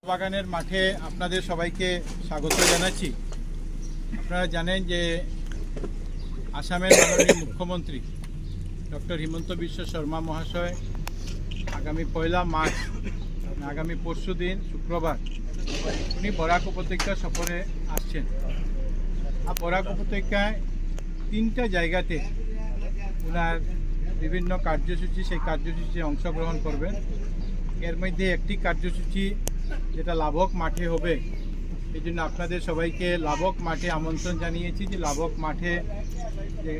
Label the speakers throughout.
Speaker 1: বাগানের মাঠে আপনাদের সবাইকে স্বাগত জানাচ্ছি। আপনারা জানেন যে আসামের মাননীয় মুখ্যমন্ত্রী ডক্টর হিমন্ত বিশ্ব শর্মা মহাশয় আগামী 1 মার্চ আগামী পরশু দিন শুক্রবার উনি বরাক উপত্যকা সফরে আসছেন। আর বরাক উপত্যকায় 3টা জায়গাতে ওনার বিভিন্ন কার্যসূচি সেই কার্যসূচিতে অংশগ্রহণ করবেন। এর মধ্যে একটি কার্যসূচি যেটা লাভক মাঠে হবে, এই জন্য আপনাদের সবাইকে লাভক মাঠে আমন্ত্রণ জানিয়েছি যে লাভক মাঠে যে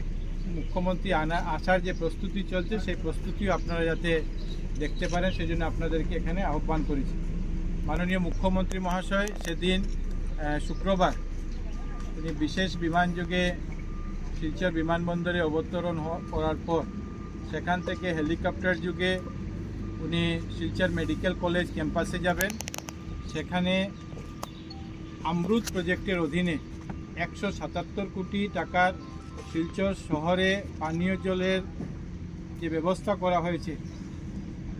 Speaker 1: মুখ্যমন্ত্রী আসার যে প্রস্তুতি চলছে সেই প্রস্তুতিও আপনারা যাতে দেখতে পারেন সেই জন্য আপনাদেরকে এখানে আহ্বান করেছি। মাননীয় মুখ্যমন্ত্রী মহাশয় সেদিন শুক্রবার তিনি বিশেষ বিমানযোগে শিলচর বিমানবন্দরে অবতরণ করার পর সেখান থেকে হেলিকপ্টার যুগে উনি শিলচর মেডিকেল কলেজ ক্যাম্পাসে যাবেন। সেখানে অমৃত প্রজেক্টের অধীনে 177 কোটি টাকার শিলচর শহরে পানীয় জলের যে ব্যবস্থা করা হয়েছে,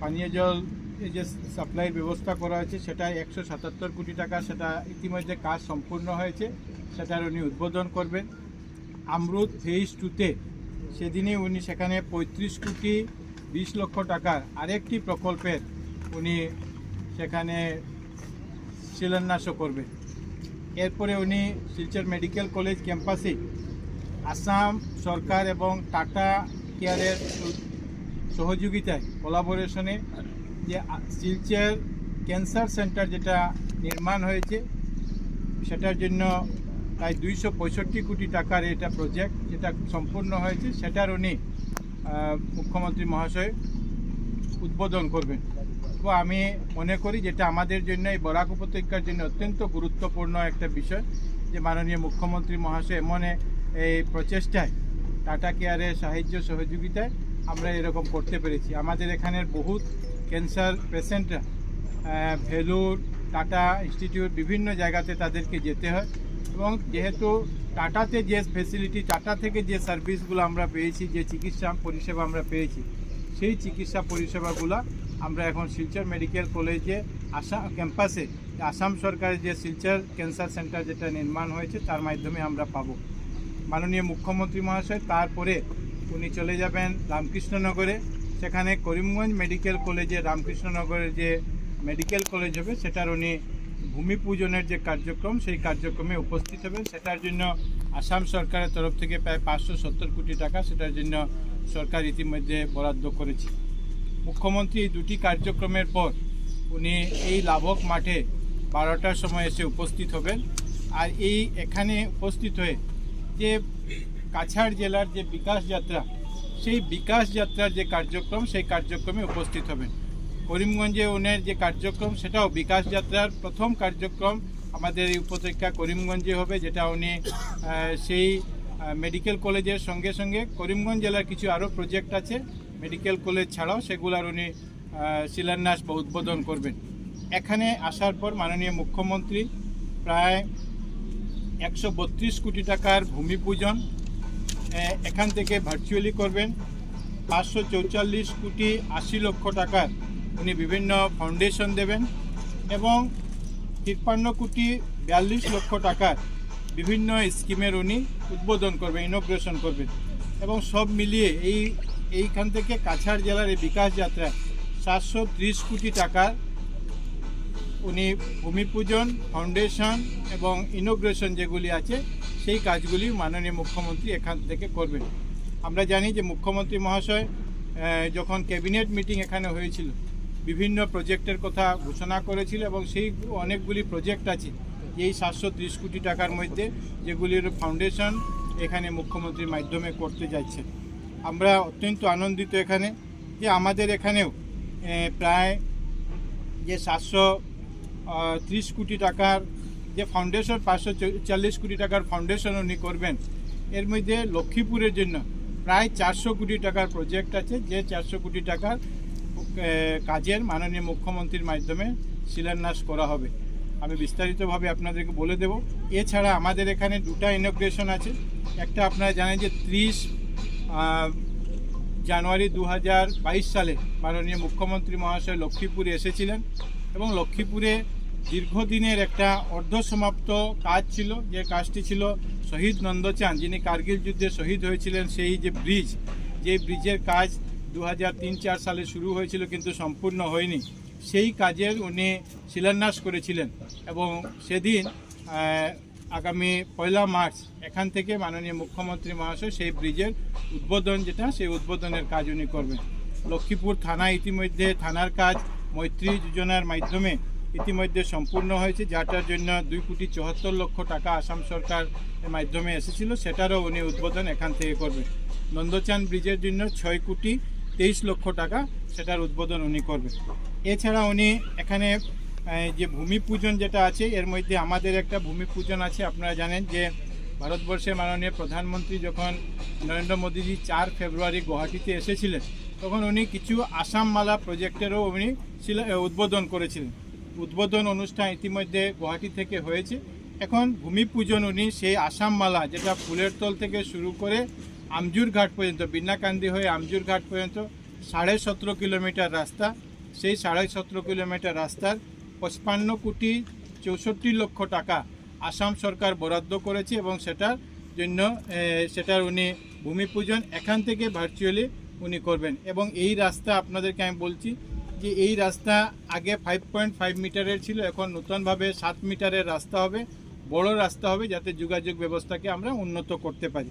Speaker 1: পানীয় জল যে সাপ্লাইয়ের ব্যবস্থা করা হয়েছে সেটা 177 কোটি টাকা, সেটা ইতিমধ্যে কাজ সম্পূর্ণ হয়েছে, সেটার উনি উদ্বোধন করবেন। অমৃত ফেজ 2তে সেদিনই উনি সেখানে 35 কোটি 20 লক্ষ টাকার আরেকটি প্রকল্পের উনি সেখানে শিলান্যাসও করবেন। এরপরে উনি শিলচর মেডিকেল কলেজ ক্যাম্পাসে আসাম সরকার এবং টাটা কেয়ারের সহযোগিতায় কোলাবোরেশনে যে শিলচর ক্যান্সার সেন্টার যেটা নির্মাণ হয়েছে সেটার জন্য প্রায় 265 কোটি টাকার এটা প্রজেক্ট যেটা সম্পূর্ণ হয়েছে, সেটার উনি মুখ্যমন্ত্রী মহাশয় উদ্বোধন করবেন। তো আমি মনে করি যেটা আমাদের জন্য এই বরাক উপত্যকার জন্য অত্যন্ত গুরুত্বপূর্ণ একটা বিষয় যে মাননীয় মুখ্যমন্ত্রী মহাশয় এমন এই প্রচেষ্টায় টাটা কেয়ারের সাহায্য সহযোগিতায় আমরা এরকম করতে পেরেছি। আমাদের এখানের বহুত ক্যান্সার পেশেন্টরা ভেলুর টাটা ইনস্টিটিউট বিভিন্ন জায়গাতে তাদেরকে যেতে হয় এবং যেহেতু টাটাতে যে ফেসিলিটি, টাটা থেকে যে সার্ভিসগুলো আমরা পেয়েছি, যে চিকিৎসা পরিষেবা আমরা পেয়েছি, সেই চিকিৎসা পরিষেবাগুলো আমরা এখন শিলচর মেডিকেল কলেজে ক্যাম্পাসে আসাম সরকারের যে শিলচর ক্যান্সার সেন্টার যেটা নির্মাণ হয়েছে তার মাধ্যমে আমরা পাব। মাননীয় মুখ্যমন্ত্রী মহাশয় তারপরে উনি চলে যাবেন রামকৃষ্ণনগরে, সেখানে করিমগঞ্জ মেডিকেল কলেজে রামকৃষ্ণনগরের যে মেডিকেল কলেজ হবে সেটার উনি ভূমি পূজনের যে কার্যক্রম সেই কার্যক্রমে উপস্থিত হবেন। সেটার জন্য আসাম সরকারের তরফ থেকে প্রায় 570 কোটি টাকা সেটার জন্য সরকার ইতিমধ্যে বরাদ্দ করেছে। মুখ্যমন্ত্রী এই দুটি কার্যক্রমের পর উনি এই লাভক মাঠে 12টার সময় এসে উপস্থিত হবেন। আর এই এখানে উপস্থিত হয়ে যে কাছাড় জেলার যে বিকাশ যাত্রা, সেই বিকাশ যাত্রার যে কার্যক্রম সেই কার্যক্রমে উপস্থিত হবেন। করিমগঞ্জে ওনার যে কার্যক্রম সেটাও বিকাশ যাত্রার প্রথম কার্যক্রম আমাদের এই উপত্যকা করিমগঞ্জে হবে, যেটা উনি সেই মেডিকেল কলেজের সঙ্গে সঙ্গে করিমগঞ্জ জেলার কিছু আরও প্রজেক্ট আছে মেডিকেল কলেজ ছাড়াও, সেগুলার উনি শিলান্যাস বা উদ্বোধন করবেন। এখানে আসার পর মাননীয় মুখ্যমন্ত্রী প্রায় 132 কোটি টাকার ভূমি পূজন এখান থেকে ভার্চুয়ালি করবেন। 544 কোটি 80 লক্ষ টাকার উনি বিভিন্ন ফাউন্ডেশন দেবেন এবং 53 কোটি 42 লক্ষ টাকার বিভিন্ন স্কিমের উনি উদ্বোধন করবেন, ইনোগ্রেশন করবেন। এবং সব মিলিয়ে এইখান থেকে কাছাড় জেলার এই বিকাশ যাত্রায় 730 কোটি টাকার উনি ভূমি পূজন, ফাউন্ডেশন এবং ইনোগ্রেশন যেগুলি আছে সেই কাজগুলি মাননীয় মুখ্যমন্ত্রী এখান থেকে করবেন। আমরা জানি যে মুখ্যমন্ত্রী মহাশয় যখন ক্যাবিনেট মিটিং এখানে হয়েছিল বিভিন্ন প্রজেক্টের কথা ঘোষণা করেছিল এবং সেই অনেকগুলি প্রজেক্ট আছে এই 730 কোটি টাকার মধ্যে যেগুলির ফাউন্ডেশন এখানে মুখ্যমন্ত্রীর মাধ্যমে করতে যাচ্ছে। আমরা অত্যন্ত আনন্দিত এখানে যে আমাদের এখানেও প্রায় যে 730 কোটি টাকার যে ফাউন্ডেশন, 540 কোটি টাকার ফাউন্ডেশন উনি করবেন। এর মধ্যে লক্ষ্মীপুরের জন্য প্রায় 400 কোটি টাকার প্রজেক্ট আছে, যে 400 কোটি টাকার কাজের মাননীয় মুখ্যমন্ত্রীর মাধ্যমে শিলান্যাস করা হবে। আমি বিস্তারিতভাবে আপনাদেরকে বলে দেব। এছাড়া আমাদের এখানে 2টা ইনোগ্রেশন আছে। একটা আপনারা জানেন যে 30 জানুয়ারি 2022 সালে মাননীয় মুখ্যমন্ত্রী মহাশয় লক্ষ্মীপুরে এসেছিলেন এবং লক্ষ্মীপুরে দীর্ঘদিনের একটা অর্ধসমাপ্ত কাজ ছিল, যে কাজটি ছিল শহীদ নন্দচাঁদ যিনি কার্গিল যুদ্ধে শহীদ হয়েছিলেন সেই যে ব্রিজ, যে ব্রিজের কাজ 2003-04 সালে শুরু হয়েছিল কিন্তু সম্পূর্ণ হয়নি, সেই কাজের উনি শিলান্যাস করেছিলেন। এবং সেদিন আগামী 1 মার্চ এখান থেকে মাননীয় মুখ্যমন্ত্রী মহাশয় সেই ব্রিজের উদ্বোধন, সেই উদ্বোধনের কাজ উনি করবেন। লক্ষ্মীপুর থানা ইতিমধ্যে থানার কাজ মৈত্রী যোজনার মাধ্যমে ইতিমধ্যে সম্পূর্ণ হয়েছে, যাটার জন্য 2,74,00,000 টাকা আসাম সরকারের মাধ্যমে এসেছিল, সেটারও উনি উদ্বোধন এখান থেকে করবেন। নন্দচাঁদ ব্রিজের জন্য 6,23,00,000 টাকা, সেটার উদ্বোধন উনি করবেন। এছাড়া উনি এখানে যে ভূমি পূজন যেটা আছে, এর মধ্যে আমাদের একটা ভূমি পূজন আছে। আপনারা জানেন যে ভারতবর্ষের মাননীয় প্রধানমন্ত্রী যখন নরেন্দ্র মোদীজি 4 ফেব্রুয়ারি গুয়াহাটিতে এসেছিলেন, তখন উনি কিছু আসাম মালা প্রজেক্টেরও উনি উদ্বোধন করেছিলেন। উদ্বোধন অনুষ্ঠান ইতিমধ্যে গুয়াহাটি থেকে হয়েছে। এখন ভূমি পূজন উনি সেই আসাম মালা, যেটা ফুলের তল থেকে শুরু করে আমজুর ঘাট পর্যন্ত, বিন্নাকান্দি হয়ে আমজুর ঘাট পর্যন্ত 17.5 কিলোমিটার রাস্তা, সেই 17.5 কিলোমিটার রাস্তার 55,64,00,000 টাকা আসাম সরকার বরাদ্দ করেছে এবং সেটার জন্য সেটার উনি ভূমি পূজন এখান থেকে ভার্চুয়ালি উনি করবেন। এবং এই রাস্তা আপনাদেরকে আমি বলছি যে এই রাস্তা আগে 5.5 মিটারের ছিল, এখন নতুনভাবে 7 মিটারের রাস্তা হবে, বড় রাস্তা হবে, যাতে যোগাযোগ ব্যবস্থাকে আমরা উন্নত করতে পারি।